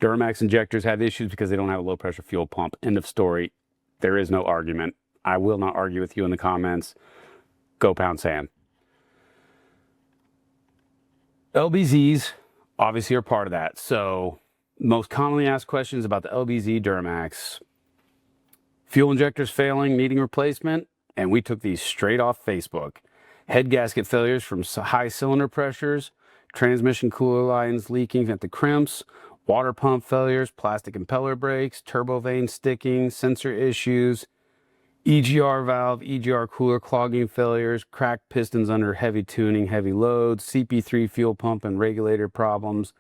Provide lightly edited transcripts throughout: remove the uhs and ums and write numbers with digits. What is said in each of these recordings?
Duramax injectors have issues because they don't have a low pressure fuel pump. End of story. There is no argument. I will not argue with you in the comments. Go pound sand. LBZs obviously are part of that. So most commonly asked questions about the LBZ Duramax. Fuel injectors failing, needing replacement, and we took these straight off Facebook. Head gasket failures from high cylinder pressures, transmission cooler lines leaking at the crimps, water pump failures, plastic impeller brakes, turbo vane sticking, sensor issues, EGR valve, EGR cooler clogging failures, cracked pistons under heavy tuning, heavy loads, CP3 fuel pump and regulator problems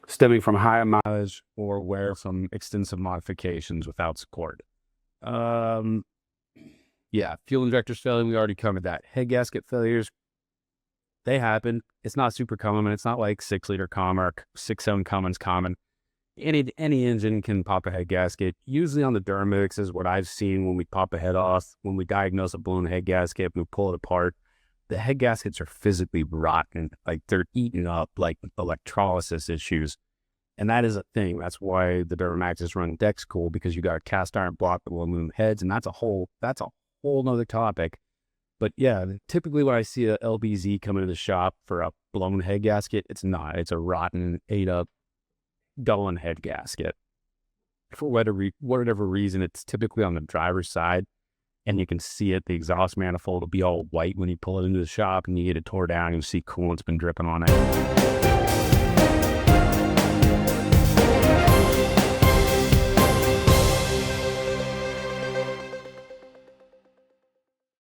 stemming from high mileage or wear from extensive modifications without support. Yeah, fuel injectors failing, we already covered that. Head gasket failures, they happen. It's not super common. It's not like 6-liter common or 6.7 common's common. Any engine can pop a head gasket. Usually on the Duramax is what I've seen when we pop a head off, when we diagnose a blown head gasket, we pull it apart. The head gaskets are physically rotten, like they're eaten up, like electrolysis issues. And that is a thing. That's why the Duramaxes run deck cool, because you got a cast iron block with aluminum heads, and that's a whole nother topic. But yeah, typically when I see a LBZ come into the shop for a blown head gasket, it's not. It's a rotten, ate up, dulling head gasket. For whatever reason, it's typically on the driver's side, and you can see it. The exhaust manifold will be all white when you pull it into the shop, and you get it tore down, and you see coolant's been dripping on it.